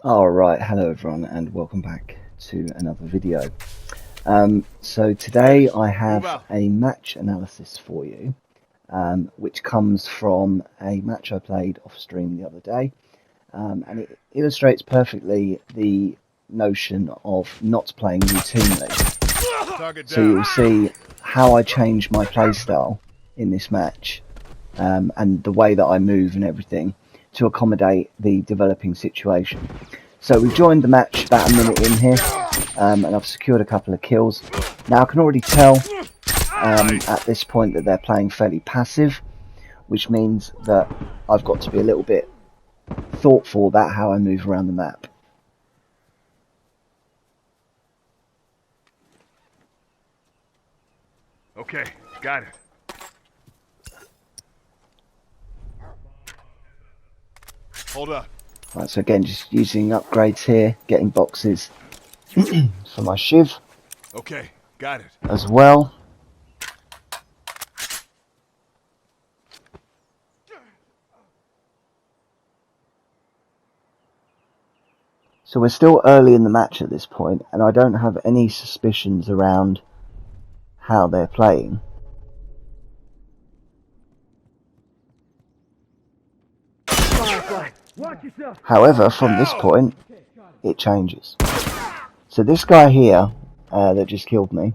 Alright, hello everyone and welcome back to another video. So today I have a match analysis for you, which comes from a match I played off stream the other day, and it illustrates perfectly the notion of not playing routinely. So you'll see how I change my playstyle in this match, and the way that I move and everything to accommodate the developing situation. So we've joined the match about a minute in here, and I've secured a couple of kills. Now I can already tell at this point that they're playing fairly passive, which means that I've got to be a little bit thoughtful about how I move around the map. Okay, got it. Hold up. Right, so again, just using upgrades here, getting boxes for my shiv. Okay, got it. As well. So we're still early in the match at this point, and I don't have any suspicions around how they're playing. However, from this point, it changes. So this guy here, that just killed me,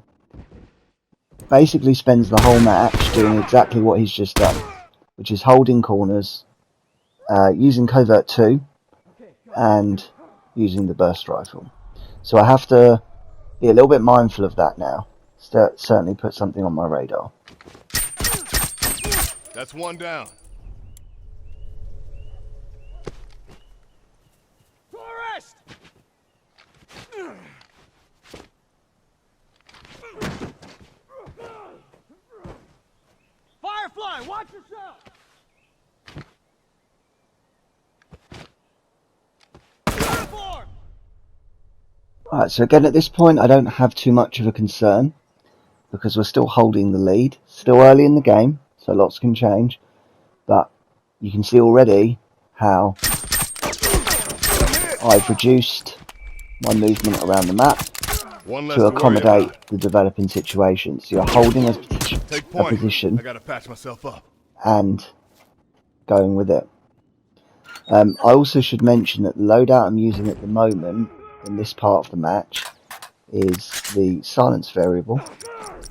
basically spends the whole match doing exactly what he's just done, which is holding corners, using covert 2, and using the burst rifle. So I have to be a little bit mindful of that now. Certainly put something on my radar. That's one down. Forest! Firefly, watch yourself! Alright, so again at this point I don't have too much of a concern, because we're still holding the lead. Still early in the game, so lots can change, but you can see already how I've reduced my movement around the map to accommodate the developing situation. So you're holding a position I gotta patch myself up and going with it. I also should mention that the loadout I'm using at the moment in this part of the match is the silence variable,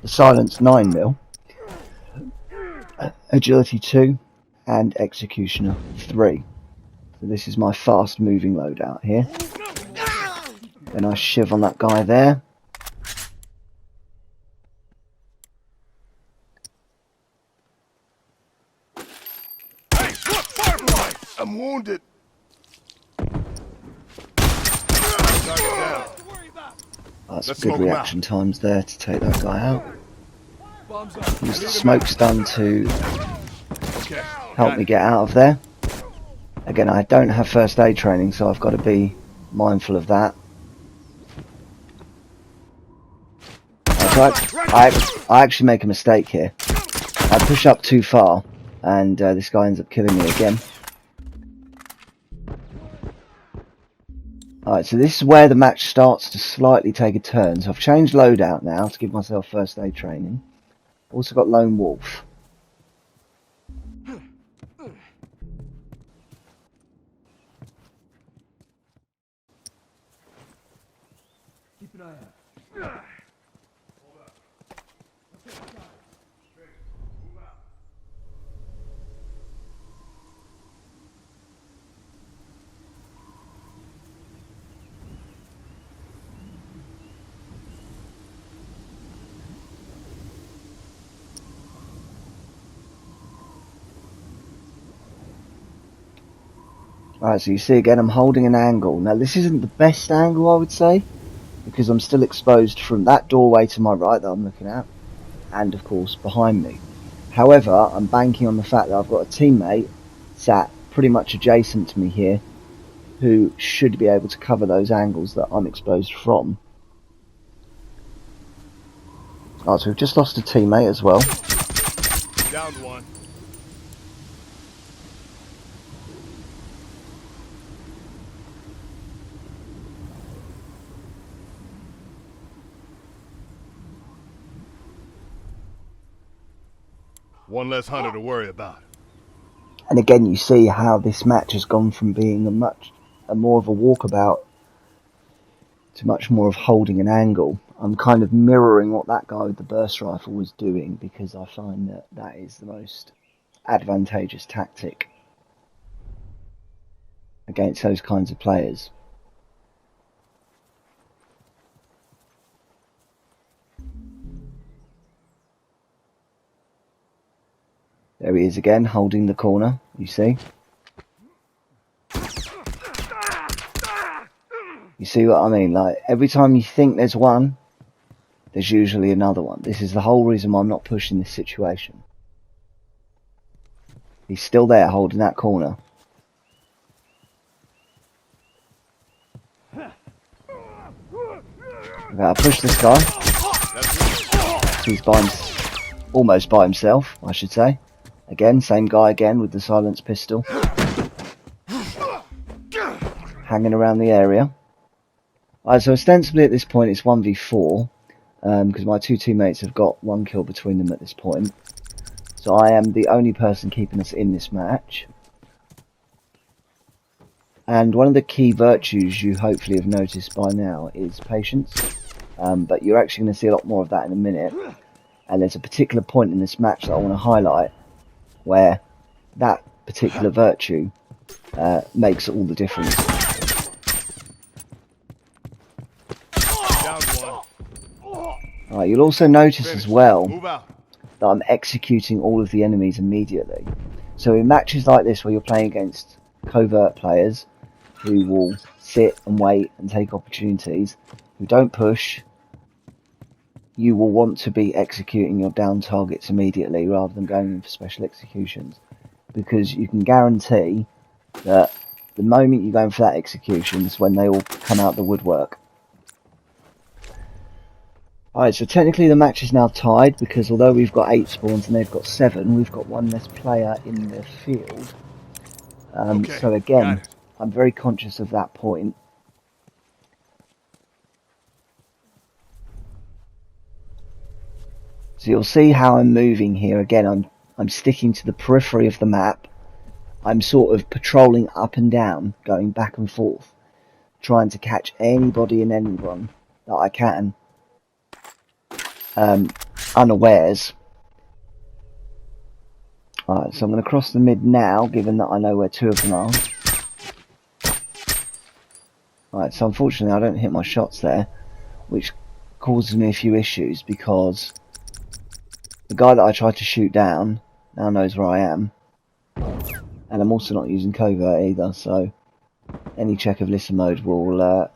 the silence 9mm, agility 2, and executioner 3. So this is my fast moving loadout here. Then I shiv on that guy there. Hey, look, Firefly! I'm wounded. That's good reaction times there to take that guy out. Use the smoke stun to help me get out of there. Again, I don't have first aid training, so I've got to be mindful of that. I actually make a mistake here. I push up too far, and this guy ends up killing me again. Alright, so this is where the match starts to slightly take a turn. So I've changed loadout now to give myself first aid training. Also got Lone Wolf. Keep an eye out. Alright, so you see again I'm holding an angle. Now this isn't the best angle I would say, because I'm still exposed from that doorway to my right that I'm looking at, and of course behind me. However, I'm banking on the fact that I've got a teammate sat pretty much adjacent to me here, who should be able to cover those angles that I'm exposed from. Alright, so we've just lost a teammate as well. Downed one. One less hunter to worry about. And again, you see how this match has gone from being a more of a walkabout to much more of holding an angle. I'm kind of mirroring what that guy with the burst rifle was doing, because I find that that is the most advantageous tactic against those kinds of players. There he is again, holding the corner, you see. You see what I mean? Like, every time you think there's one, there's usually another one. This is the whole reason why I'm not pushing this situation. He's still there, holding that corner. I've got to push this guy. He's almost by himself, I should say. Again, same guy again with the silenced pistol. Hanging around the area. Alright, so ostensibly at this point it's 1v4. Because my two teammates have got one kill between them at this point. So I am the only person keeping us in this match. And one of the key virtues you hopefully have noticed by now is patience. But you're actually going to see a lot more of that in a minute. And there's a particular point in this match that I want to highlight where that particular virtue makes all the difference. Alright, you'll also notice as well that I'm executing all of the enemies immediately. So in matches like this where you're playing against covert players who will sit and wait and take opportunities, who don't push, you will want to be executing your down targets immediately rather than going in for special executions, because you can guarantee that the moment you go in for that execution is when they all come out the woodwork. Alright, so technically the match is now tied, because although we've got 8 spawns and they've got 7, we've got one less player in the field. So again, I'm very conscious of that point. So you'll see how I'm moving here. Again, I'm sticking to the periphery of the map. I'm sort of patrolling up and down, going back and forth, trying to catch anybody and anyone that I can, unawares. Alright, so I'm going to cross the mid now, given that I know where 2 of them are. Alright, so unfortunately I don't hit my shots there, which causes me a few issues, because the guy that I tried to shoot down now knows where I am. And I'm also not using covert either, so any check of listen mode will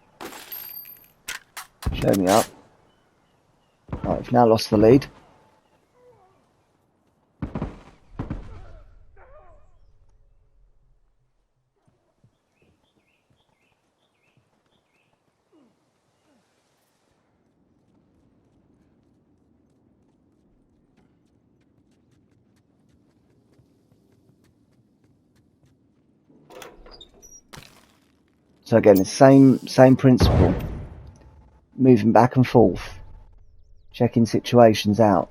show me up. Right, I've now lost the lead. So again, the same principle. Moving back and forth. Checking situations out.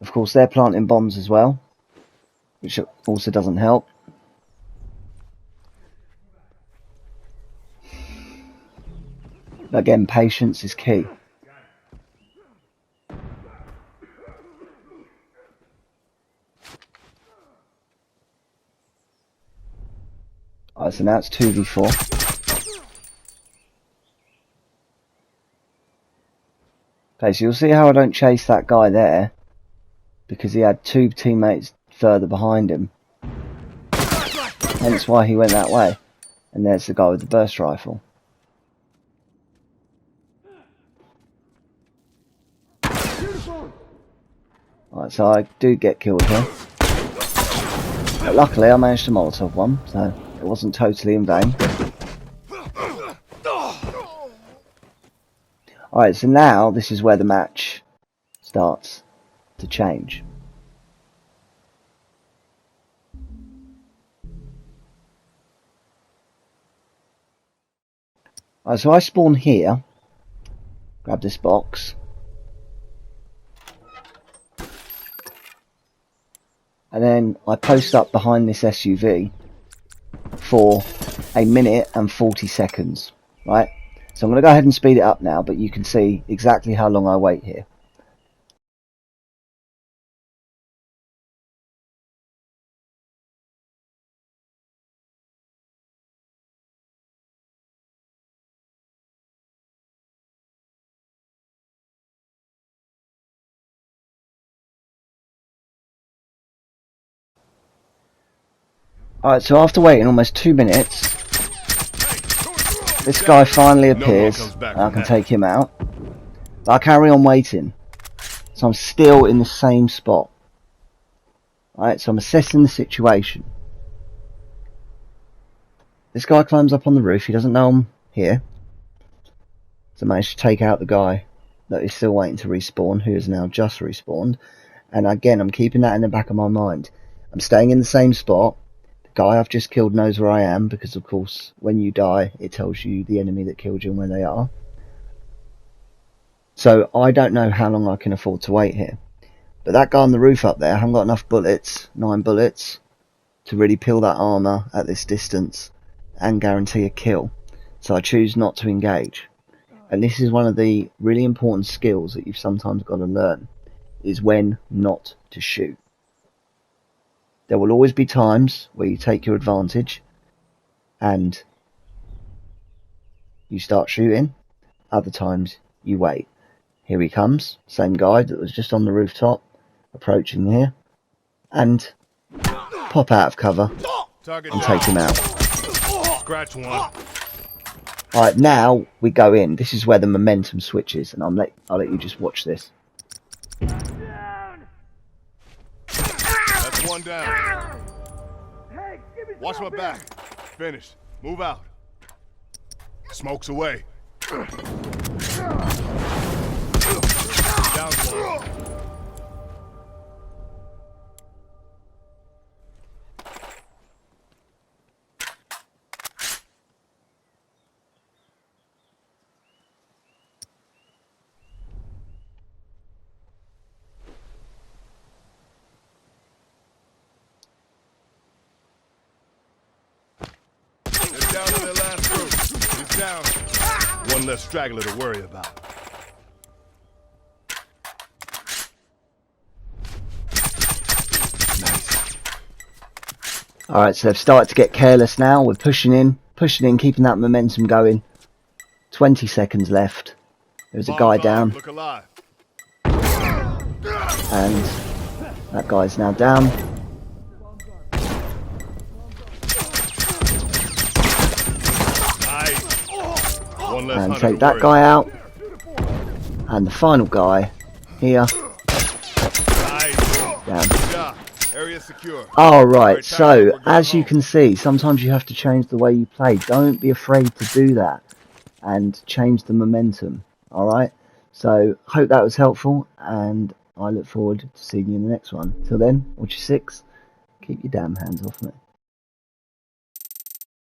Of course, they're planting bombs as well, which also doesn't help. Again, patience is key. Alright, so now it's 2v4. Okay, so you'll see how I don't chase that guy there, because he had 2 teammates further behind him. Hence why he went that way. And there's the guy with the burst rifle. Alright, so I do get killed here. But luckily I managed to Molotov one, so it wasn't totally in vain. Alright, so now this is where the match starts to change. Alright, so I spawn here, grab this box, and then I post up behind this SUV for 1 minute and 40 seconds, right? So I'm going to go ahead and speed it up now, but you can see exactly how long I wait here. Alright, so after waiting almost 2 minutes, this guy finally appears, and I can take him out. But I carry on waiting, so I'm still in the same spot. Alright, so I'm assessing the situation. This guy climbs up on the roof, he doesn't know I'm here. So I managed to take out the guy that is still waiting to respawn, who has now just respawned. And again, I'm keeping that in the back of my mind. I'm staying in the same spot. The guy I've just killed knows where I am, because of course when you die it tells you the enemy that killed you and where they are. So I don't know how long I can afford to wait here. But that guy on the roof up there, I haven't got enough bullets, 9 bullets, to really peel that armour at this distance and guarantee a kill. So I choose not to engage. And this is one of the really important skills that you've sometimes got to learn, is when not to shoot. There will always be times where you take your advantage and you start shooting. Other times you wait. Here he comes, same guy that was just on the rooftop, approaching here, and pop out of cover and take him out. Scratch one. Alright, now we go in. This is where the momentum switches, and I'll let you just watch this. That's one down. Watch my back. Finished. Move out. Smoke's away. Down one. They're down to their last group. He's down. One less straggler to worry about. Alright, so they've started to get careless now. We're pushing in, keeping that momentum going. 20 seconds left. There's a guy down. Look alive. And that guy's now down. Nice. One less And hunter take to that worry guy about. out. And the final guy here. Nice. Down. Good job. Area secure. Alright, so as you can see, sometimes you have to change the way you play. Don't be afraid to do that and change the momentum. Alright, so hope that was helpful, and I look forward to seeing you in the next one. Till then, watch your 6, keep your damn hands off me.